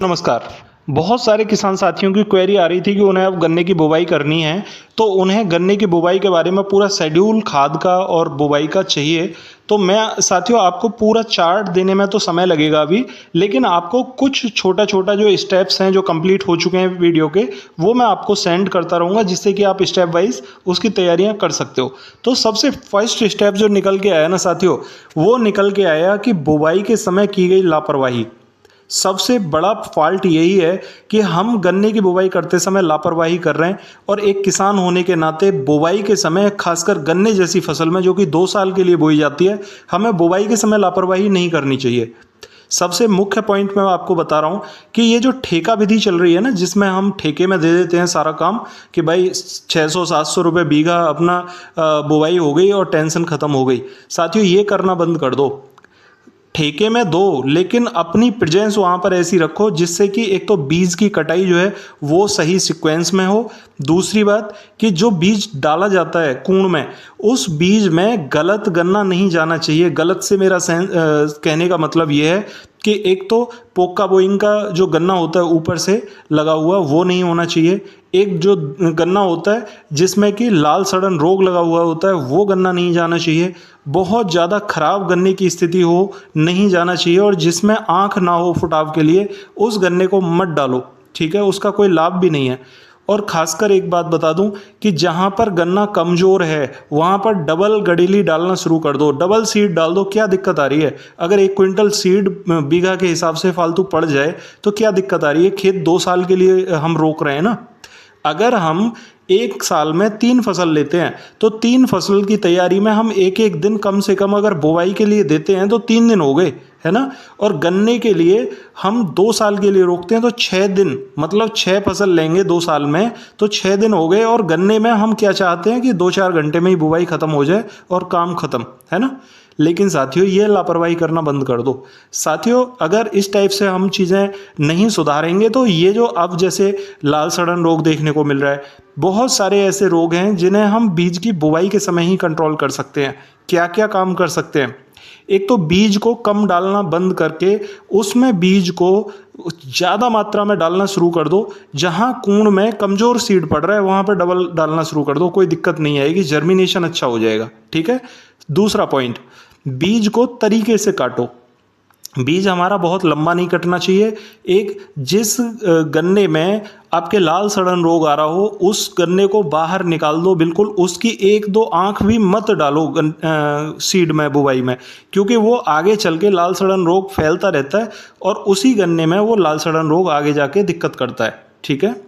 नमस्कार। बहुत सारे किसान साथियों की क्वेरी आ रही थी कि उन्हें अब गन्ने की बुवाई करनी है, तो उन्हें गन्ने की बुवाई के बारे में पूरा शेड्यूल खाद का और बुवाई का चाहिए। तो मैं साथियों आपको पूरा चार्ट देने में तो समय लगेगा अभी, लेकिन आपको कुछ छोटा-छोटा जो स्टेप्स हैं, जो कंप्लीट हो चुके हैं वीडियो के, वो मैं आपको सेंड करता रहूँगा जिससे कि आप स्टेप वाइज़ उसकी तैयारियाँ कर सकते हो। तो सबसे फर्स्ट स्टेप जो निकल के आया ना साथियों, वो निकल के आया कि बुवाई के समय की गई लापरवाही। सबसे बड़ा फॉल्ट यही है कि हम गन्ने की बुवाई करते समय लापरवाही कर रहे हैं और एक किसान होने के नाते बुवाई के समय खासकर गन्ने जैसी फसल में जो कि 2 साल के लिए बोई जाती है, हमें बुवाई के समय लापरवाही नहीं करनी चाहिए। सबसे मुख्य पॉइंट मैं आपको बता रहा हूँ कि ये जो ठेका विधि चल रही है ना, जिसमें हम ठेके में दे देते हैं सारा काम कि भाई 600-700 रुपये बीघा अपना बुवाई हो गई और टेंशन ख़त्म हो गई। साथियों ये करना बंद कर दो। ठेके में दो, लेकिन अपनी प्रेजेंस वहाँ पर ऐसी रखो जिससे कि एक तो बीज की कटाई जो है वो सही सीक्वेंस में हो। दूसरी बात कि जो बीज डाला जाता है कूण में, उस बीज में गलत गन्ना नहीं जाना चाहिए। गलत से मेरा कहने का मतलब ये है कि एक तो पोक्का बोइंग का जो गन्ना होता है ऊपर से लगा हुआ, वो नहीं होना चाहिए। एक जो गन्ना होता है जिसमें कि लाल सड़न रोग लगा हुआ होता है, वो गन्ना नहीं जाना चाहिए। बहुत ज़्यादा खराब गन्ने की स्थिति हो, नहीं जाना चाहिए। और जिसमें आँख ना हो फुटाव के लिए, उस गन्ने को मत डालो, ठीक है, उसका कोई लाभ भी नहीं है। और ख़ासकर एक बात बता दूं कि जहाँ पर गन्ना कमज़ोर है वहाँ पर डबल गडीली डालना शुरू कर दो, डबल सीड डाल दो। क्या दिक्कत आ रही है? अगर 1 क्विंटल सीड बीघा के हिसाब से फालतू पड़ जाए तो क्या दिक्कत आ रही है? खेत 2 साल के लिए हम रोक रहे हैं ना। अगर हम 1 साल में 3 फसल लेते हैं तो 3 फसल की तैयारी में हम एक एक दिन कम से कम अगर बुवाई के लिए देते हैं तो 3 दिन हो गए, है ना। और गन्ने के लिए हम 2 साल के लिए रोकते हैं तो 6 दिन, मतलब 6 फसल लेंगे 2 साल में तो 6 दिन हो गए। और गन्ने में हम क्या चाहते हैं कि 2-4 घंटे में ही बुवाई खत्म हो जाए और काम खत्म, है ना। लेकिन साथियों ये लापरवाही करना बंद कर दो। साथियों अगर इस टाइप से हम चीज़ें नहीं सुधारेंगे तो ये जो अब जैसे लाल सड़न रोग देखने को मिल रहा है, बहुत सारे ऐसे रोग हैं जिन्हें हम बीज की बुवाई के समय ही कंट्रोल कर सकते हैं। क्या क्या काम कर सकते हैं? एक तो बीज को कम डालना बंद करके उसमें बीज को ज़्यादा मात्रा में डालना शुरू कर दो। जहाँ कूण में कमज़ोर सीड पड़ रहा है वहाँ पर डबल डालना शुरू कर दो, कोई दिक्कत नहीं आएगी, जर्मिनेशन अच्छा हो जाएगा, ठीक है। दूसरा पॉइंट, बीज को तरीके से काटो। बीज हमारा बहुत लंबा नहीं कटना चाहिए। एक जिस गन्ने में आपके लाल सड़न रोग आ रहा हो उस गन्ने को बाहर निकाल दो बिल्कुल, उसकी 1-2 आँख भी मत डालो सीड में बुवाई में, क्योंकि वो आगे चल के लाल सड़न रोग फैलता रहता है और उसी गन्ने में वो लाल सड़न रोग आगे जाके दिक्कत करता है, ठीक है।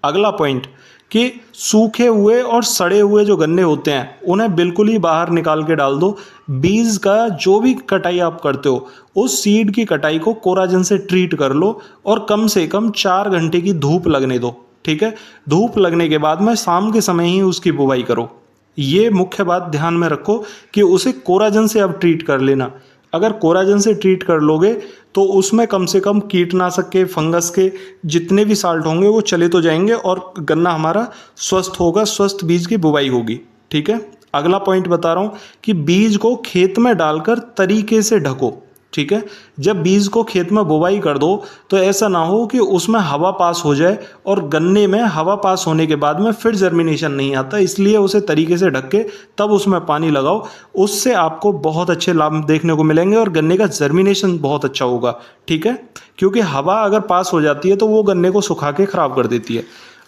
अगला पॉइंट कि सूखे हुए और सड़े हुए जो गन्ने होते हैं उन्हें बिल्कुल ही बाहर निकाल के डाल दो। बीज का जो भी कटाई आप करते हो उस सीड की कटाई को कोराजन से ट्रीट कर लो और कम से कम 4 घंटे की धूप लगने दो, ठीक है। धूप लगने के बाद में शाम के समय ही उसकी बुवाई करो। ये मुख्य बात ध्यान में रखो कि उसे कोराजन से अब ट्रीट कर लेना। अगर कोराजन से ट्रीट कर लोगे तो उसमें कम से कम कीटनाशक के, फंगस के जितने भी साल्ट होंगे वो चले तो जाएंगे और गन्ना हमारा स्वस्थ होगा, स्वस्थ बीज की बुवाई होगी, ठीक है। अगला पॉइंट बता रहा हूँ कि बीज को खेत में डालकर तरीके से ढको, ठीक है। जब बीज को खेत में बुवाई कर दो तो ऐसा ना हो कि उसमें हवा पास हो जाए और गन्ने में हवा पास होने के बाद में फिर जर्मिनेशन नहीं आता, इसलिए उसे तरीके से ढक के तब उसमें पानी लगाओ। उससे आपको बहुत अच्छे लाभ देखने को मिलेंगे और गन्ने का जर्मिनेशन बहुत अच्छा होगा, ठीक है। क्योंकि हवा अगर पास हो जाती है तो वो गन्ने को सुखा के ख़राब कर देती है।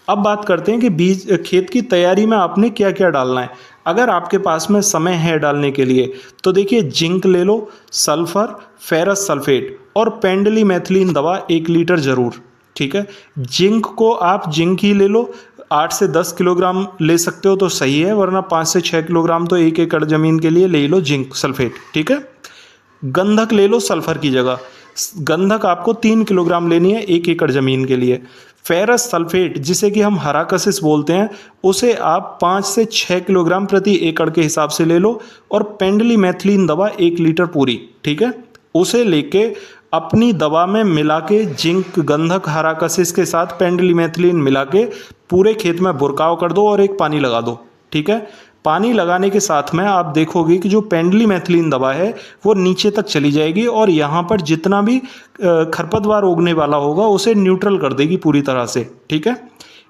अब बात करते हैं कि बीज खेत की तैयारी में आपने क्या क्या डालना है। अगर आपके पास में समय है डालने के लिए तो देखिए जिंक ले लो, सल्फर, फेरस सल्फेट और पेंडलीमेथिलीन दवा 1 लीटर ज़रूर, ठीक है। जिंक को आप जिंक ही ले लो, 8 से 10 किलोग्राम ले सकते हो तो सही है, वरना 5 से 6 किलोग्राम तो 1 एकड़ ज़मीन के लिए ले लो जिंक सल्फेट, ठीक है। गंधक ले लो सल्फर की जगह। गंधक आपको 3 किलोग्राम लेनी है 1 एकड़ ज़मीन के लिए। फेरस सल्फेट जिसे कि हम हरा कसिस बोलते हैं, उसे आप 5 से 6 किलोग्राम प्रति एकड़ के हिसाब से ले लो। और पेंडलीमेथिलीन दवा 1 लीटर पूरी, ठीक है। उसे लेके अपनी दवा में मिला के जिंक, गंधक, हरा कसिस के साथ पेंडलीमेथिलीन मिला के पूरे खेत में बुरकाव कर दो और एक पानी लगा दो, ठीक है। पानी लगाने के साथ में आप देखोगे कि जो पेंडिमेथिलीन दवा है वो नीचे तक चली जाएगी और यहाँ पर जितना भी खरपतवार उगने वाला होगा उसे न्यूट्रल कर देगी पूरी तरह से। ठीक है,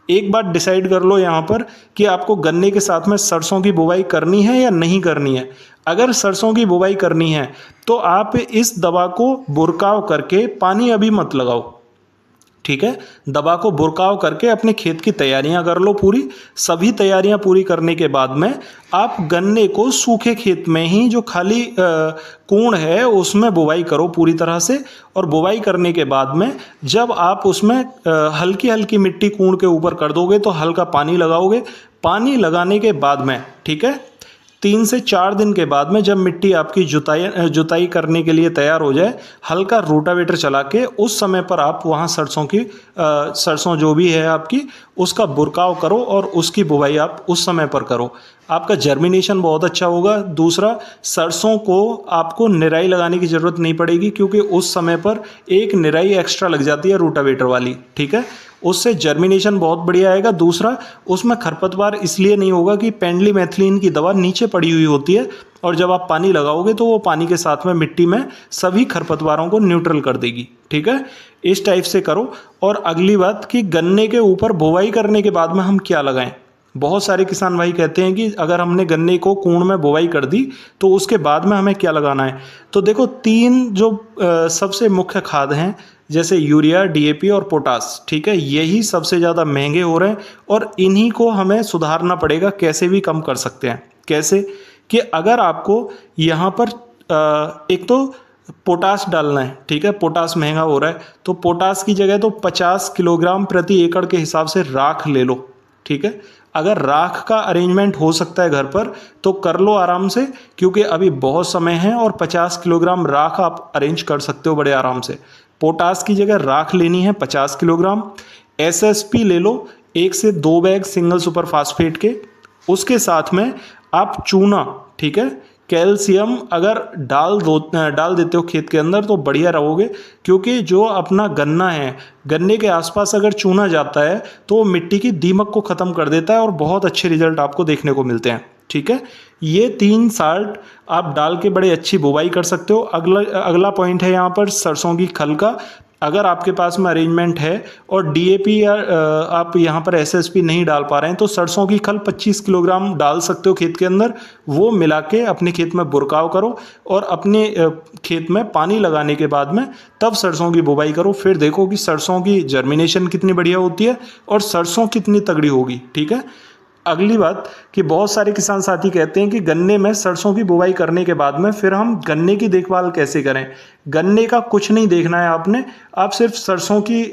एक बात डिसाइड कर लो यहाँ पर कि आपको गन्ने के साथ में सरसों की बुवाई करनी है या नहीं करनी है। अगर सरसों की बुवाई करनी है तो आप इस दवा को बुरकाव करके, पानी अभी मत लगाओ, ठीक है, दवा को बुरकाव करके अपने खेत की तैयारियां कर लो पूरी। सभी तैयारियां पूरी करने के बाद में आप गन्ने को सूखे खेत में ही जो खाली कूण है उसमें बुवाई करो पूरी तरह से। और बुवाई करने के बाद में जब आप उसमें हल्की हल्की मिट्टी कूण के ऊपर कर दोगे तो हल्का पानी लगाओगे। पानी लगाने के बाद में, ठीक है, 3 से 4 दिन के बाद में जब मिट्टी आपकी जुताई करने के लिए तैयार हो जाए, हल्का रोटावेटर चला के उस समय पर आप वहाँ सरसों जो भी है आपकी उसका बुरकाव करो और उसकी बुवाई आप उस समय पर करो। आपका जर्मिनेशन बहुत अच्छा होगा। दूसरा, सरसों को आपको निराई लगाने की ज़रूरत नहीं पड़ेगी क्योंकि उस समय पर एक निराई एक्स्ट्रा लग जाती है रोटावेटर वाली। ठीक है, उससे जर्मिनेशन बहुत बढ़िया आएगा। दूसरा, उसमें खरपतवार इसलिए नहीं होगा कि पेंडिमेथिलीन की दवा नीचे पड़ी हुई होती है और जब आप पानी लगाओगे तो वो पानी के साथ में मिट्टी में सभी खरपतवारों को न्यूट्रल कर देगी। ठीक है, इस टाइप से करो। और अगली बात कि गन्ने के ऊपर बुवाई करने के बाद में हम क्या लगाएं। बहुत सारे किसान भाई कहते हैं कि अगर हमने गन्ने को कूण में बुवाई कर दी तो उसके बाद में हमें क्या लगाना है। तो देखो, 3 जो सबसे मुख्य खाद हैं जैसे यूरिया, डीएपी और पोटास, ठीक है, यही सबसे ज़्यादा महंगे हो रहे हैं और इन्हीं को हमें सुधारना पड़ेगा। कैसे भी कम कर सकते हैं। कैसे कि अगर आपको यहाँ पर एक तो पोटास डालना है, ठीक है, पोटास महंगा हो रहा है तो पोटास की जगह तो 50 किलोग्राम प्रति एकड़ के हिसाब से राख ले लो। ठीक है, अगर राख का अरेंजमेंट हो सकता है घर पर तो कर लो आराम से, क्योंकि अभी बहुत समय है और 50 किलोग्राम राख आप अरेंज कर सकते हो बड़े आराम से। पोटास की जगह राख लेनी है 50 किलोग्राम। एसएसपी ले लो 1 से 2 बैग सिंगल सुपर फास्फेट के। उसके साथ में आप चूना, ठीक है, कैल्शियम अगर डाल देते हो खेत के अंदर तो बढ़िया रहोगे, क्योंकि जो अपना गन्ना है, गन्ने के आसपास अगर चूना जाता है तो वो मिट्टी की दीमक को ख़त्म कर देता है और बहुत अच्छे रिजल्ट आपको देखने को मिलते हैं। ठीक है, ये 3 साल्ट आप डाल के बड़े अच्छी बुवाई कर सकते हो। अगला पॉइंट है यहाँ पर सरसों की खल का। अगर आपके पास में अरेंजमेंट है और डीएपी या आप यहाँ पर एसएसपी नहीं डाल पा रहे हैं तो सरसों की खल 25 किलोग्राम डाल सकते हो खेत के अंदर। वो मिला के अपने खेत में बुरकाव करो और अपने खेत में पानी लगाने के बाद में तब सरसों की बुवाई करो। फिर देखो कि सरसों की जर्मिनेशन कितनी बढ़िया होती है और सरसों कितनी तगड़ी होगी। ठीक है, अगली बात कि बहुत सारे किसान साथी कहते हैं कि गन्ने में सरसों की बुवाई करने के बाद में फिर हम गन्ने की देखभाल कैसे करें। गन्ने का कुछ नहीं देखना है आपने, आप सिर्फ सरसों की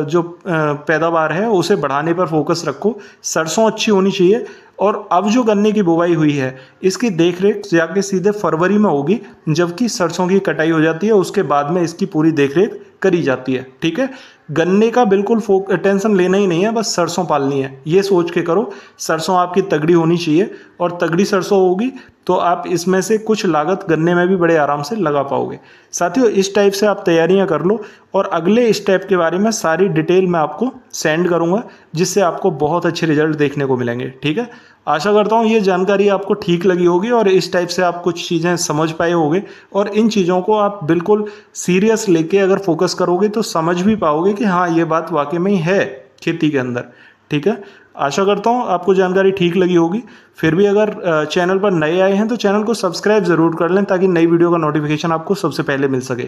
जो पैदावार है उसे बढ़ाने पर फोकस रखो। सरसों अच्छी होनी चाहिए। और अब जो गन्ने की बुवाई हुई है इसकी देखरेख जाके सीधे फरवरी में होगी, जबकि सरसों की कटाई हो जाती है, उसके बाद में इसकी पूरी देखरेख करी जाती है। ठीक है, गन्ने का बिल्कुल टेंशन लेना ही नहीं है, बस सरसों पालनी है, ये सोच के करो। सरसों आपकी तगड़ी होनी चाहिए और तगड़ी सरसों होगी तो आप इसमें से कुछ लागत गन्ने में भी बड़े आराम से लगा पाओगे। साथियों, इस टाइप से आप तैयारियां कर लो और अगले स्टेप के बारे में सारी डिटेल मैं आपको सेंड करूंगा, जिससे आपको बहुत अच्छे रिजल्ट देखने को मिलेंगे। ठीक है, आशा करता हूँ ये जानकारी आपको ठीक लगी होगी और इस टाइप से आप कुछ चीज़ें समझ पाए होगे और इन चीज़ों को आप बिल्कुल सीरियस लेके अगर फोकस करोगे तो समझ भी पाओगे कि हाँ, ये बात वाकई में ही है खेती के अंदर। ठीक है, आशा करता हूँ आपको जानकारी ठीक लगी होगी। फिर भी अगर चैनल पर नए आए हैं तो चैनल को सब्सक्राइब ज़रूर कर लें ताकि नई वीडियो का नोटिफिकेशन आपको सबसे पहले मिल सके।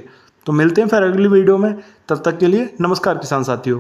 तो मिलते हैं फिर अगली वीडियो में, तब तक के लिए नमस्कार किसान साथियों।